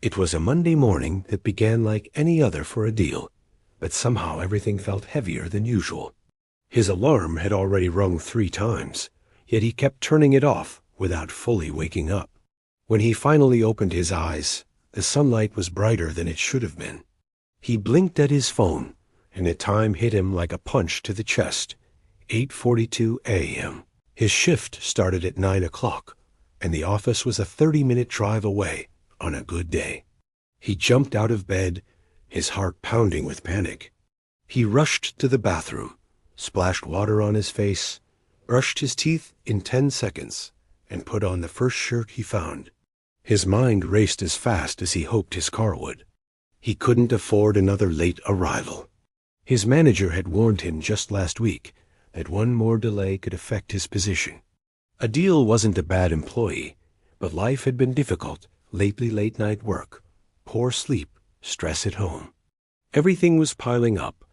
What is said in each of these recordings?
It was a Monday morning that began like any other for Adeel, but somehow everything felt heavier than usual. His alarm had already rung 3 times, yet he kept turning it off without fully waking up. When he finally opened his eyes, the sunlight was brighter than it should have been. He blinked at his phone, and the time hit him like a punch to the chest. 8:42 a.m. His shift started at 9 o'clock, and the office was a 30-minute drive away on a good day. He jumped out of bed, his heart pounding with panic. He rushed to the bathroom, splashed water on his face, brushed his teeth in 10 seconds, and put on the first shirt he found. His mind raced as fast as he hoped his car would. He couldn't afford another late arrival. His manager had warned him just last week that one more delay could affect his position. Adeel wasn't a bad employee, but life had been difficult, lately late-night work, poor sleep, stress at home. Everything was piling up,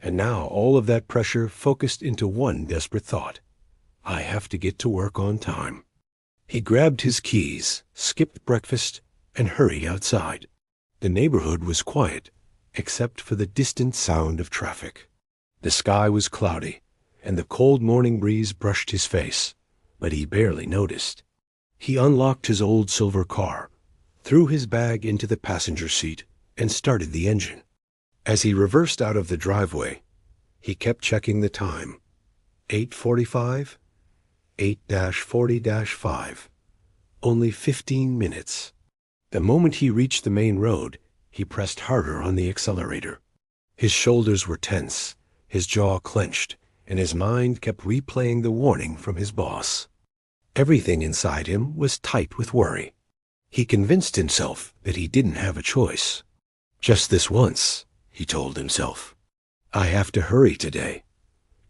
and now all of that pressure focused into one desperate thought. I have to get to work on time. He grabbed his keys, skipped breakfast, and hurried outside. The neighborhood was quiet, except for the distant sound of traffic. The sky was cloudy, and the cold morning breeze brushed his face, but he barely noticed. He unlocked his old silver car, threw his bag into the passenger seat, and started the engine. As he reversed out of the driveway, he kept checking the time. 8:45, 8-40-5. Only 15 minutes. The moment he reached the main road, he pressed harder on the accelerator. His shoulders were tense, his jaw clenched, and his mind kept replaying the warning from his boss. Everything inside him was tight with worry. He convinced himself that he didn't have a choice. Just this once, he told himself. I have to hurry today.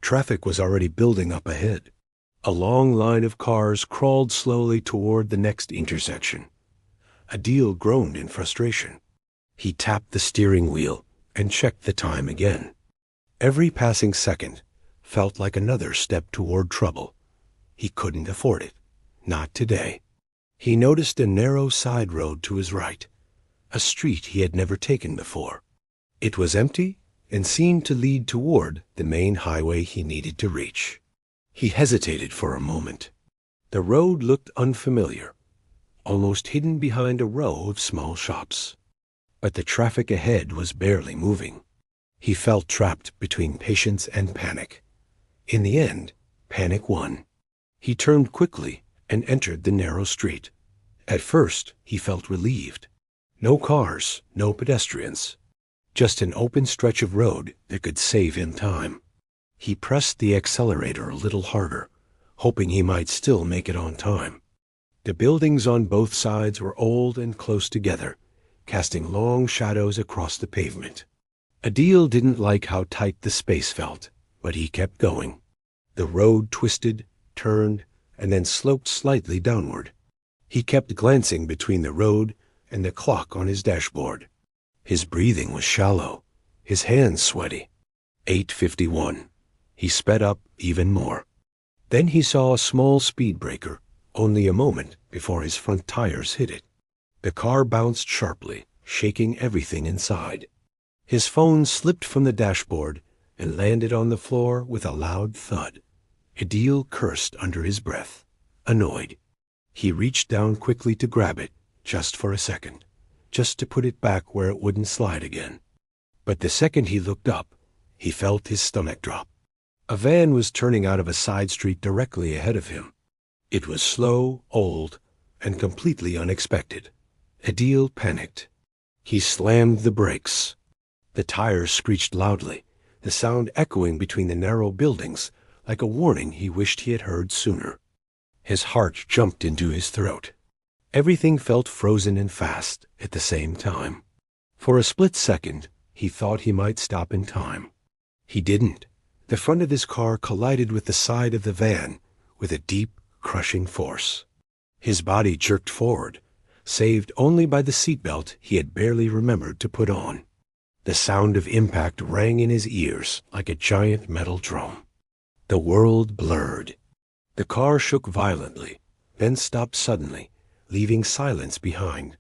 Traffic was already building up ahead. A long line of cars crawled slowly toward the next intersection. Adeel groaned in frustration. He tapped the steering wheel and checked the time again. Every passing second felt like another step toward trouble. He couldn't afford it. Not today. He noticed a narrow side road to his right, a street he had never taken before. It was empty and seemed to lead toward the main highway he needed to reach. He hesitated for a moment. The road looked unfamiliar, almost hidden behind a row of small shops. But the traffic ahead was barely moving. He felt trapped between patience and panic. In the end, panic won. He turned quickly and entered the narrow street. At first, he felt relieved. No cars, no pedestrians. Just an open stretch of road that could save him time. He pressed the accelerator a little harder, hoping he might still make it on time. The buildings on both sides were old and close together, casting long shadows across the pavement. Adeel didn't like how tight the space felt, but he kept going. The road twisted, turned, and then sloped slightly downward. He kept glancing between the road and the clock on his dashboard. His breathing was shallow, his hands sweaty. 8:51. He sped up even more. Then he saw a small speed breaker, only a moment before his front tires hit it. The car bounced sharply, shaking everything inside. His phone slipped from the dashboard and landed on the floor with a loud thud. Adeel cursed under his breath, annoyed. He reached down quickly to grab it, just for a second, just to put it back where it wouldn't slide again. But the second he looked up, he felt his stomach drop. A van was turning out of a side street directly ahead of him. It was slow, old, and completely unexpected. Adeel panicked. He slammed the brakes. The tires screeched loudly, the sound echoing between the narrow buildings like a warning he wished he had heard sooner. His heart jumped into his throat. Everything felt frozen and fast at the same time. For a split second, he thought he might stop in time. He didn't. The front of his car collided with the side of the van with a deep, crushing force. His body jerked forward, saved only by the seatbelt he had barely remembered to put on. The sound of impact rang in his ears like a giant metal drum. The world blurred. The car shook violently, then stopped suddenly, leaving silence behind,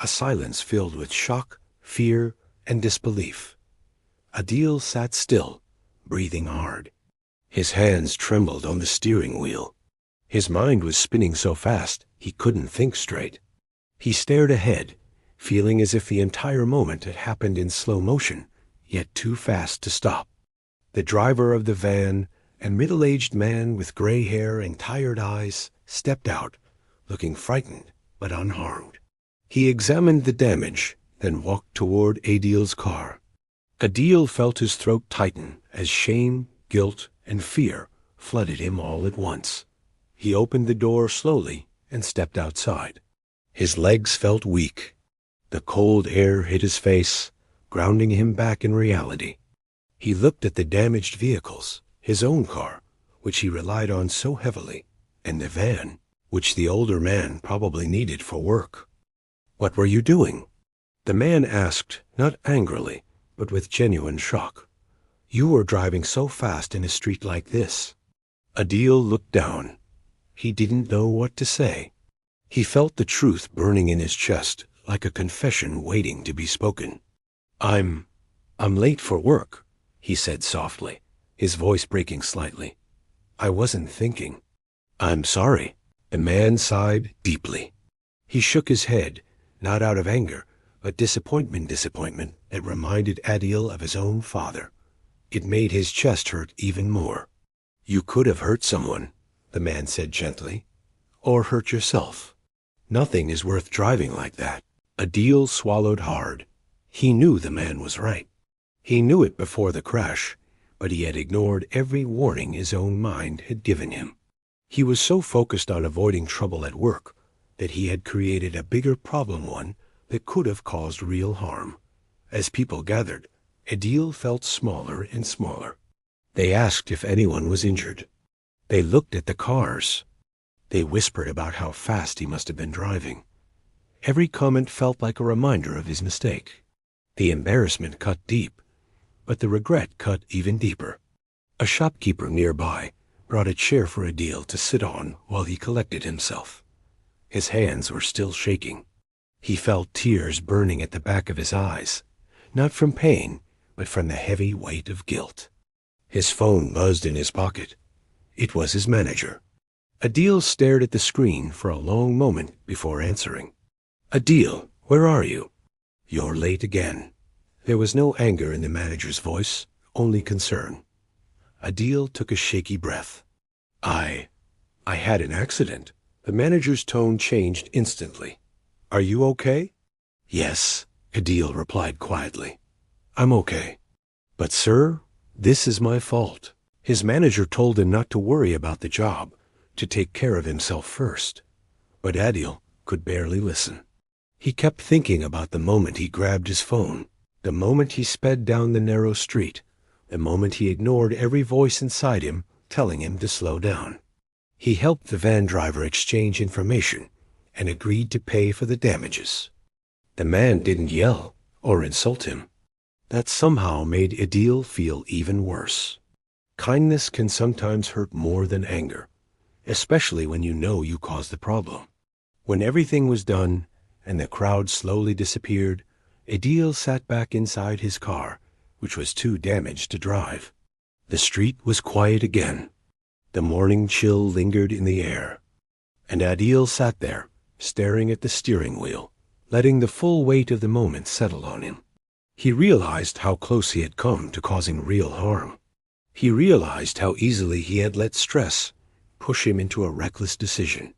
a silence filled with shock, fear, and disbelief. Adeel sat still, breathing hard. His hands trembled on the steering wheel. His mind was spinning so fast he couldn't think straight. He stared ahead, feeling as if the entire moment had happened in slow motion, yet too fast to stop. The driver of the van, a middle-aged man with gray hair and tired eyes, stepped out, looking frightened but unharmed. He examined the damage, then walked toward Adeel's car. Adeel felt his throat tighten as shame, guilt, and fear flooded him all at once. He opened the door slowly and stepped outside. His legs felt weak. The cold air hit his face, grounding him back in reality. He looked at the damaged vehicles, his own car, which he relied on so heavily, and the van, which the older man probably needed for work. "What were you doing?" The man asked, not angrily, but with genuine shock. "You were driving so fast in a street like this." Adeel looked down. He didn't know what to say. He felt the truth burning in his chest, like a confession waiting to be spoken. I'm late for work," he said softly, his voice breaking slightly. "I wasn't thinking." "I'm sorry." The man sighed deeply. He shook his head, not out of anger, but disappointment that reminded Adeel of his own father. It made his chest hurt even more. "You could have hurt someone," the man said gently, "or hurt yourself. Nothing is worth driving like that." Adeel swallowed hard. He knew the man was right. He knew it before the crash, but he had ignored every warning his own mind had given him. He was so focused on avoiding trouble at work that he had created a bigger problem one that could have caused real harm. As people gathered, Adeel felt smaller and smaller. They asked if anyone was injured. They looked at the cars. They whispered about how fast he must have been driving. Every comment felt like a reminder of his mistake. The embarrassment cut deep, but the regret cut even deeper. A shopkeeper nearby brought a chair for Adeel to sit on while he collected himself. His hands were still shaking. He felt tears burning at the back of his eyes, not from pain, but from the heavy weight of guilt. His phone buzzed in his pocket. It was his manager. Adeel stared at the screen for a long moment before answering. "Adeel, where are you?" "You're late again." There was no anger in the manager's voice, only concern. Adeel took a shaky breath. I had an accident." The manager's tone changed instantly. "Are you okay?" "Yes," Adeel replied quietly. "I'm okay." "But sir, this is my fault." His manager told him not to worry about the job, to take care of himself first. But Adeel could barely listen. He kept thinking about the moment he grabbed his phone, the moment he sped down the narrow street, the moment he ignored every voice inside him telling him to slow down. He helped the van driver exchange information and agreed to pay for the damages. The man didn't yell or insult him. That somehow made Adeel feel even worse. Kindness can sometimes hurt more than anger, especially when you know you caused the problem. When everything was done and the crowd slowly disappeared, Adeel sat back inside his car, which was too damaged to drive. The street was quiet again. The morning chill lingered in the air. And Adeel sat there, staring at the steering wheel, letting the full weight of the moment settle on him. He realized how close he had come to causing real harm. He realized how easily he had let stress push him into a reckless decision.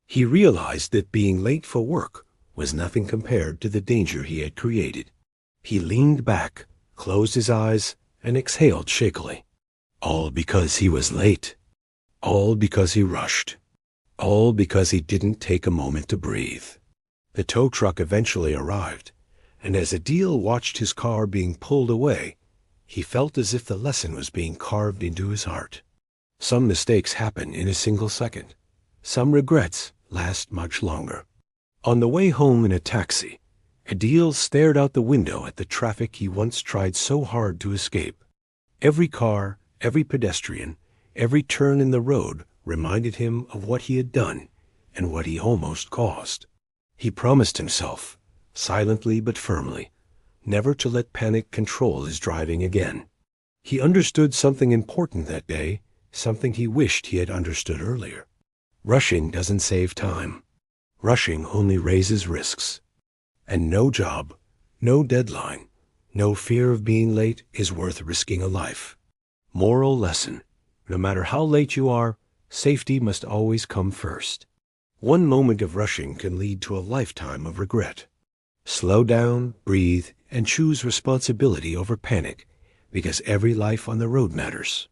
He realized that being late for work was nothing compared to the danger he had created. He leaned back, closed his eyes, and exhaled shakily. All because he was late. All because he rushed. All because he didn't take a moment to breathe. The tow truck eventually arrived, and as Adeel watched his car being pulled away, he felt as if the lesson was being carved into his heart. Some mistakes happen in a single second. Some regrets last much longer. On the way home in a taxi, Adeel stared out the window at the traffic he once tried so hard to escape. Every car, every pedestrian, every turn in the road reminded him of what he had done and what he almost caused. He promised himself, silently but firmly, never to let panic control his driving again. He understood something important that day, something he wished he had understood earlier. Rushing doesn't save time. Rushing only raises risks. And no job, no deadline, no fear of being late is worth risking a life. Moral lesson: no matter how late you are, safety must always come first. One moment of rushing can lead to a lifetime of regret. Slow down, breathe, and choose responsibility over panic, because every life on the road matters.